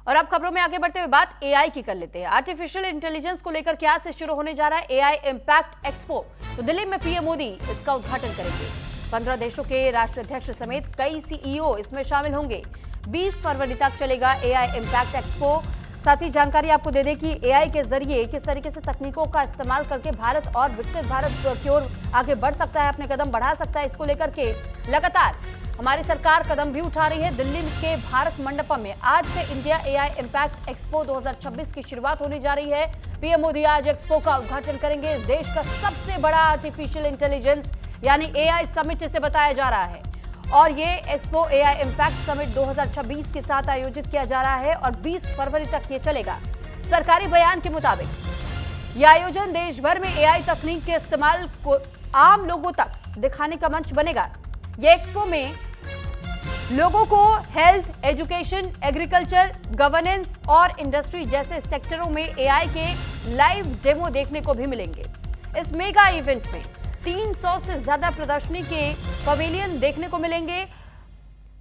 और अब खबरों में आगे बढ़ते हुए बात एआई की कर लेते हैं। आर्टिफिशियल इंटेलिजेंस को लेकर क्या से शुरू होने जा रहा है एआई इंपैक्ट एक्सपो। तो दिल्ली में पीएम मोदी इसका उद्घाटन करेंगे। 15 देशों के राष्ट्राध्यक्ष समेत कई सीईओ इसमें शामिल होंगे। 20 फरवरी तक चलेगा एआई इंपैक्ट एक्सपो। साथ ही जानकारी आपको दे दें कि एआई के जरिए किस तरीके से तकनीकों का इस्तेमाल करके भारत और विकसित भारत की ओर आगे बढ़ सकता है, अपने कदम बढ़ा सकता है। इसको लेकर के लगातार हमारी सरकार कदम भी उठा रही है। दिल्ली के भारत मंडपम में आज से इंडिया एआई इंपैक्ट एक्सपो 2026 की शुरुआत होने जा रही है। पीएम मोदी आज एक्सपो का उद्घाटन करेंगे। इस देश का सबसे बड़ा आर्टिफिशियल इंटेलिजेंस यानी एआई समिट इसे बताया जा रहा है और ये एक्सपो एआई इंपैक्ट समिट 2026 के साथ आयोजित किया जा रहा है और 20 फरवरी तक ये चलेगा। सरकारी बयान के मुताबिक यह आयोजन देश भर में एआई तकनीक के इस्तेमाल को आम लोगों तक दिखाने का मंच बनेगा। ये एक्सपो में लोगों को हेल्थ, एजुकेशन, एग्रीकल्चर, गवर्नेंस और इंडस्ट्री जैसे सेक्टरों में एआई के लाइव डेमो देखने को भी मिलेंगे। इस मेगा इवेंट में 300 से ज्यादा प्रदर्शनी के पवेलियन देखने को मिलेंगे।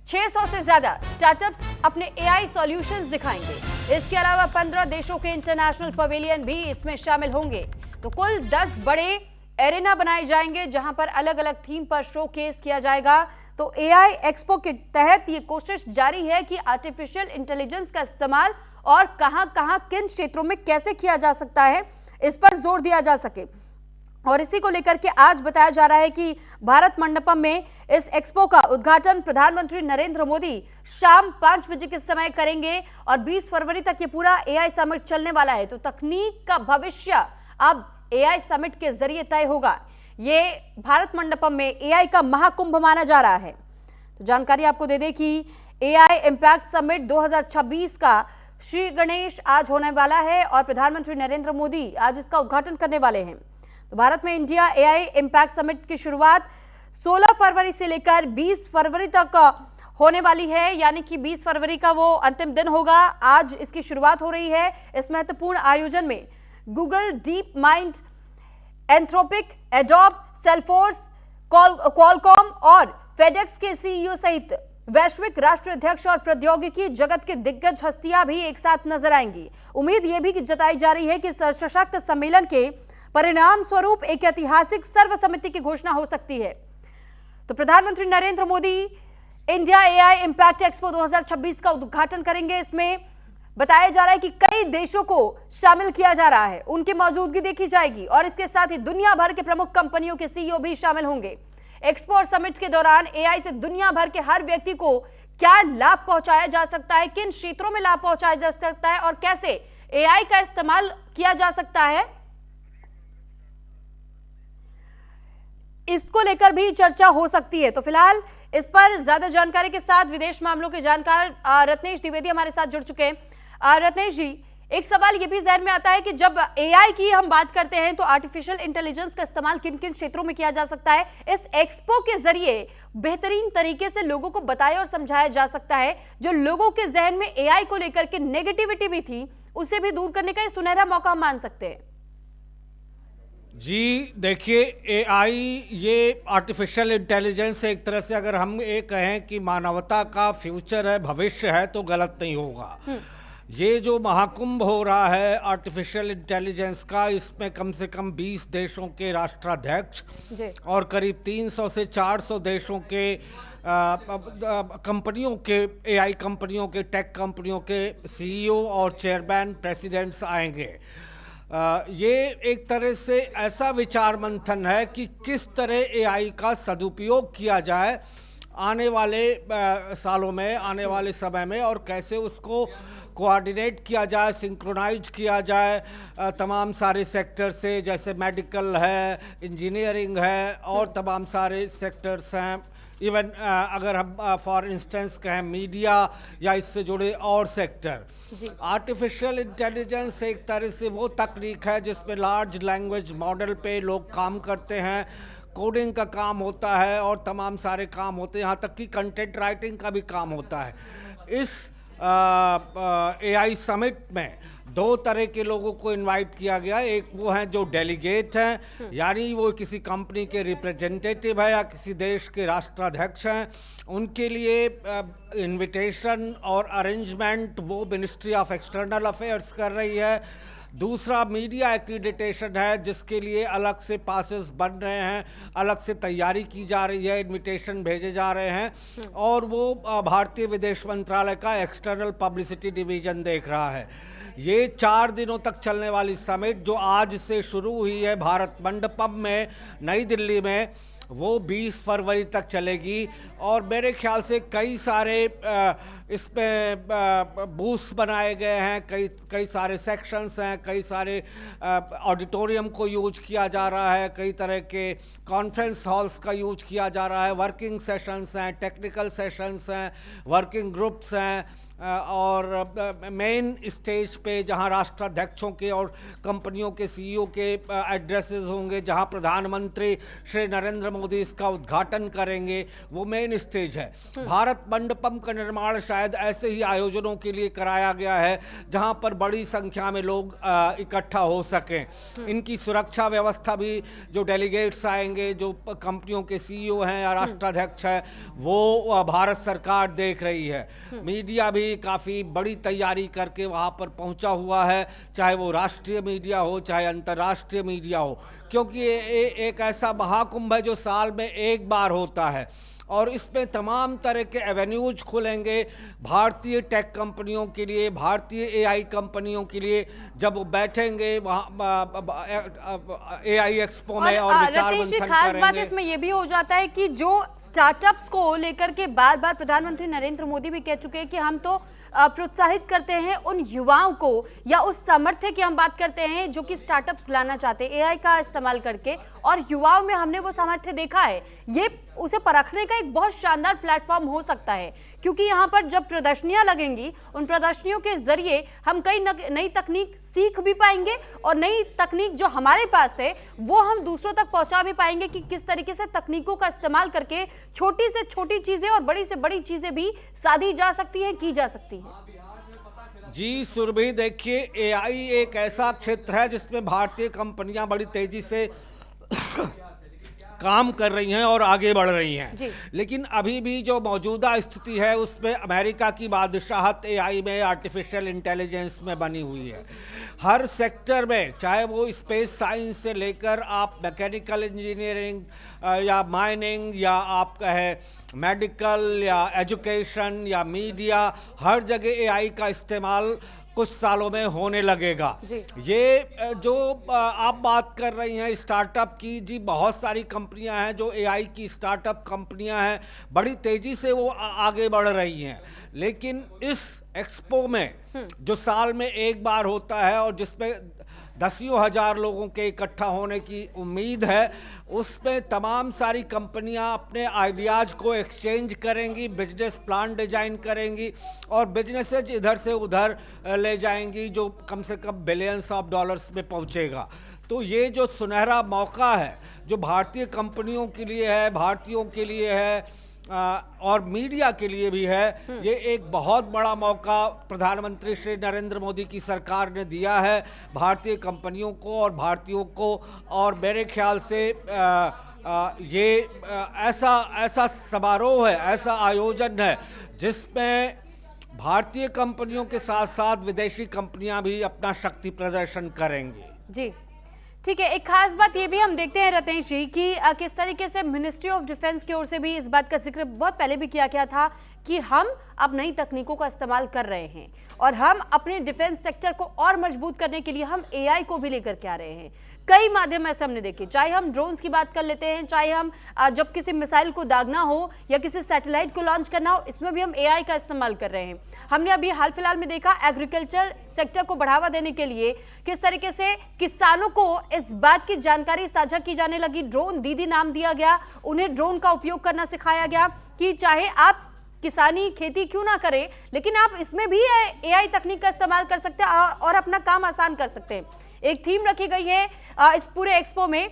600 से ज्यादा स्टार्टअप्स अपने एआई सॉल्यूशंस दिखाएंगे। इसके अलावा 15 देशों के इंटरनेशनल पवेलियन भी इसमें शामिल होंगे। तो कुल 10 बड़े एरेना बनाए जाएंगे जहां पर अलग अलग थीम पर शोकेस किया जाएगा। तो एआई एक्सपो के तहत ये कोशिश जारी है कि आर्टिफिशियल इंटेलिजेंस का इस्तेमाल और कहां-कहां किन क्षेत्रों में कैसे किया जा सकता है, इस पर जोर दिया जा सके। और इसी को लेकर के आज बताया जा रहा है कि भारत मंडपम में इस एक्सपो का उद्घाटन प्रधानमंत्री नरेंद्र मोदी शाम 5 बजे के समय करेंगे और 20 फरवरी तक ये पूरा एआई समिट चलने वाला है। तो तकनीक का भविष्य अब एआई समिट के जरिए तय होगा। ये भारत मंडपम में एआई का महाकुंभ माना जा रहा है। तो जानकारी आपको दे दें कि एआई इंपैक्ट समिट 2026 का श्री गणेश आज होने वाला है और प्रधानमंत्री नरेंद्र मोदी आज इसका उद्घाटन करने वाले हैं। तो भारत में इंडिया एआई इंपैक्ट समिट की शुरुआत 16 फरवरी से लेकर 20 फरवरी तक होने वाली है, यानी कि 20 फरवरी का वो अंतिम दिन होगा। आज इसकी शुरुआत हो रही है। इस महत्वपूर्ण आयोजन में Google, deep mind, Anthropic, adobe, Salesforce, Qualcomm और फेडेक्स के सीईओ सहित वैश्विक राष्ट्राध्यक्ष और प्रौद्योगिकी जगत के दिग्गज हस्तियां भी एक साथ नजर आएंगी। उम्मीद यह भी जताई जा रही है कि सशक्त सम्मेलन के परिणाम स्वरूप एक ऐतिहासिक सर्वसम्मति की घोषणा हो सकती है। तो प्रधानमंत्री Narendra Modi India AI impact expo 2026 का उद्घाटन करेंगे। इसमें बताया जा रहा है कि कई देशों को शामिल किया जा रहा है, उनकी मौजूदगी देखी जाएगी और इसके साथ ही दुनिया भर के प्रमुख कंपनियों के सीईओ भी शामिल होंगे। एक्सपो और समिट के दौरान एआई से दुनिया भर के हर व्यक्ति को क्या लाभ पहुंचाया जा सकता है, किन क्षेत्रों में लाभ पहुंचाया जा सकता है और कैसे एआई का इस्तेमाल किया जा सकता है, इसको लेकर भी चर्चा हो सकती है। तो फिलहाल इस पर ज्यादा जानकारी के साथ विदेश मामलों के जानकार रत्नेश द्विवेदी हमारे साथ जुड़ चुके हैं। रत्नेश जी, एक सवाल ये भी जहन में आता है कि जब एआई की हम बात करते हैं तो आर्टिफिशियल इंटेलिजेंस का इस्तेमाल किन किन क्षेत्रों में किया जा सकता है, इस एक्सपो के जरिए बेहतरीन तरीके से लोगों को बताया और समझाया जा सकता है। जो लोगों के जहन में एआई को लेकर के नेगेटिविटी भी थी, उसे भी दूर करने का ये सुनहरा मौका हम मान सकते हैं। जी देखिए, एआई ये आर्टिफिशियल इंटेलिजेंस एक तरह से अगर हम ये कहें कि मानवता का फ्यूचर है, भविष्य है, तो गलत नहीं होगा। ये जो महाकुंभ हो रहा है आर्टिफिशियल इंटेलिजेंस का, इसमें कम से कम 20 देशों के राष्ट्राध्यक्ष और करीब 300 से 400 देशों के कंपनियों के, एआई कंपनियों के, टेक कंपनियों के सीईओ और चेयरमैन, प्रेसिडेंट्स आएंगे। ये एक तरह से ऐसा विचार मंथन है कि किस तरह एआई का सदुपयोग किया जाए आने वाले सालों में, आने वाले समय में, और कैसे उसको कोऑर्डिनेट किया जाए, सिंक्रोनाइज किया जाए तमाम सारे सेक्टर से, जैसे मेडिकल है, इंजीनियरिंग है और तमाम सारे सेक्टर्स हैं। इवन अगर हम फॉर इंस्टेंस कहें मीडिया या इससे जुड़े और सेक्टर। आर्टिफिशियल इंटेलिजेंस एक तरह से वो तकनीक है जिसमें लार्ज लैंग्वेज मॉडल पे लोग काम करते हैं, कोडिंग का काम होता है और तमाम सारे काम होते हैं, यहाँ तक कि कंटेंट राइटिंग का भी काम होता है। इस एआई समिट में दो तरह के लोगों को इनवाइट किया गया। एक वो हैं जो डेलीगेट हैं, यानी वो किसी कंपनी के रिप्रेजेंटेटिव है या किसी देश के राष्ट्राध्यक्ष हैं, उनके लिए इनविटेशन और अरेंजमेंट वो मिनिस्ट्री ऑफ एक्सटर्नल अफेयर्स कर रही है। दूसरा मीडिया एक्रीडिटेशन है, जिसके लिए अलग से पासेस बन रहे हैं, अलग से तैयारी की जा रही है, इनविटेशन भेजे जा रहे हैं और वो भारतीय विदेश मंत्रालय का एक्सटर्नल पब्लिसिटी डिवीज़न देख रहा है। ये 4 दिनों तक चलने वाली समिट जो आज से शुरू हुई है भारत मंडपम में नई दिल्ली में, वो 20 फरवरी तक चलेगी और मेरे ख्याल से कई सारे इसमें बूथ्स बनाए गए हैं, कई सारे सेक्शंस हैं, कई सारे ऑडिटोरियम को यूज किया जा रहा है, कई तरह के कॉन्फ्रेंस हॉल्स का यूज किया जा रहा है, वर्किंग सेशंस हैं, टेक्निकल सेशंस हैं, वर्किंग ग्रुप्स हैं और मेन स्टेज पे जहां राष्ट्राध्यक्षों के और कंपनियों के सीईओ के एड्रेसेस होंगे, जहां प्रधानमंत्री श्री नरेंद्र मोदी इसका उद्घाटन करेंगे, वो मेन स्टेज है। भारत मंडपम का निर्माण शायद ऐसे ही आयोजनों के लिए कराया गया है जहां पर बड़ी संख्या में लोग इकट्ठा हो सकें। इनकी सुरक्षा व्यवस्था भी, जो डेलीगेट्स आएंगे, जो कंपनियों के सीईओ हैं या राष्ट्राध्यक्ष हैं, वो भारत सरकार देख रही है। मीडिया भी काफ़ी बड़ी तैयारी करके वहाँ पर पहुँचा हुआ है, चाहे वो राष्ट्रीय मीडिया हो चाहे अंतर्राष्ट्रीय मीडिया हो, क्योंकि ये एक ऐसा महाकुंभ है जो साल में एक बार होता है और इसमें तमाम तरह के एवेन्यूज खुलेंगे भारतीय टेक कंपनियों के लिए, भारतीय एआई कंपनियों के लिए, जब वो बैठेंगे वहाँ एआई एक्सपो में और विचार मंथन खास करेंगे। बात इसमें ये भी हो जाता है कि जो स्टार्टअप्स को लेकर के बार बार प्रधानमंत्री नरेंद्र मोदी भी कह चुके हैं कि हम तो प्रोत्साहित करते हैं उन युवाओं को, या उस सामर्थ्य की हम बात करते हैं जो कि स्टार्टअप्स लाना चाहते हैं एआई का इस्तेमाल करके, और युवाओं में हमने वो सामर्थ्य देखा है। ये उसे परखने का एक बहुत शानदार प्लेटफॉर्म हो सकता है, क्योंकि यहाँ पर जब प्रदर्शनियां लगेंगी, उन प्रदर्शनियों के जरिए हम कई नई तकनीक सीख भी पाएंगे और नई तकनीक जो हमारे पास है वो हम दूसरों तक पहुंचा भी पाएंगे कि किस तरीके से तकनीकों का इस्तेमाल करके छोटी से छोटी चीजें और बड़ी से बड़ी चीजें भी साधी जा सकती हैं, की जा सकती हैं। जी सुरभि, देखिए एआई एक ऐसा क्षेत्र है जिसमें भारतीय कंपनियां बड़ी तेजी से काम कर रही हैं और आगे बढ़ रही हैं, लेकिन अभी भी जो मौजूदा स्थिति है उसमें अमेरिका की बादशाहत एआई में, आर्टिफिशियल इंटेलिजेंस में बनी हुई है। हर सेक्टर में, चाहे वो स्पेस साइंस से लेकर आप मैकेनिकल इंजीनियरिंग या माइनिंग या आप कहे मेडिकल या एजुकेशन या मीडिया, हर जगह एआई का इस्तेमाल कुछ सालों में होने लगेगा। ये जो आप बात कर रही हैं स्टार्टअप की, जी बहुत सारी कंपनियां हैं जो एआई की स्टार्टअप कंपनियां हैं, बड़ी तेजी से वो आगे बढ़ रही हैं, लेकिन इस एक्सपो में जो साल में एक बार होता है और जिसमें दसियों हजार लोगों के इकट्ठा होने की उम्मीद है, उसमें तमाम सारी कंपनियां अपने आइडियाज़ को एक्सचेंज करेंगी, बिजनेस प्लान डिजाइन करेंगी और बिजनेसेज इधर से उधर ले जाएंगी, जो कम से कम बिलियंस ऑफ डॉलर्स में पहुंचेगा। तो ये जो सुनहरा मौका है जो भारतीय कंपनियों के लिए है, भारतीयों के लिए है और मीडिया के लिए भी है, ये एक बहुत बड़ा मौका प्रधानमंत्री श्री नरेंद्र मोदी की सरकार ने दिया है भारतीय कंपनियों को और भारतीयों को। और मेरे ख्याल से ये ऐसा समारोह है, ऐसा आयोजन है जिसमें भारतीय कंपनियों के साथ साथ विदेशी कंपनियां भी अपना शक्ति प्रदर्शन करेंगी। जी ठीक है, एक खास बात ये भी हम देखते हैं रतेश जी कि किस तरीके से मिनिस्ट्री ऑफ डिफेंस की ओर से भी इस बात का जिक्र बहुत पहले भी किया गया था कि हम अब नई तकनीकों का इस्तेमाल कर रहे हैं और हम अपने डिफेंस सेक्टर को और मजबूत करने के लिए हम एआई को भी लेकर के आ रहे हैं। कई माध्यम ऐसे हमने देखे, चाहे हम ड्रोन्स की बात कर लेते हैं, चाहे हम जब किसी मिसाइल को दागना हो या किसी सैटेलाइट को लॉन्च करना हो, इसमें भी हम एआई का इस्तेमाल कर रहे हैं। हमने अभी हाल फिलहाल में देखा एग्रीकल्चर सेक्टर को बढ़ावा देने के लिए किस तरीके से किसानों को इस बात की जानकारी साझा की जाने लगी। ड्रोन दीदी नाम दिया गया, उन्हें ड्रोन का उपयोग करना सिखाया गया कि चाहे आप किसानी खेती क्यों ना करें, लेकिन आप इसमें भी एआई तकनीक का इस्तेमाल कर सकते हैं और अपना काम आसान कर सकते हैं। एक थीम रखी गई है इस पूरे एक्सपो में,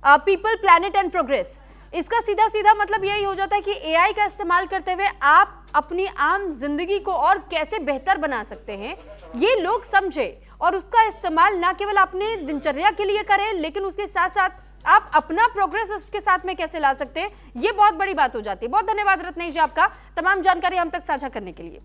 पीपल, प्लैनेट एंड प्रोग्रेस। इसका सीधा सीधा मतलब यही हो जाता है कि एआई का इस्तेमाल करते हुए आप अपनी आम जिंदगी को और कैसे बेहतर बना सकते हैं, ये लोग समझे और उसका इस्तेमाल ना केवल अपने दिनचर्या के लिए करें, लेकिन उसके साथ साथ आप अपना प्रोग्रेस उसके साथ में कैसे ला सकते हैं, ये बहुत बड़ी बात हो जाती है। बहुत धन्यवाद रत्नेश जी आपका तमाम जानकारी हम तक साझा करने के लिए।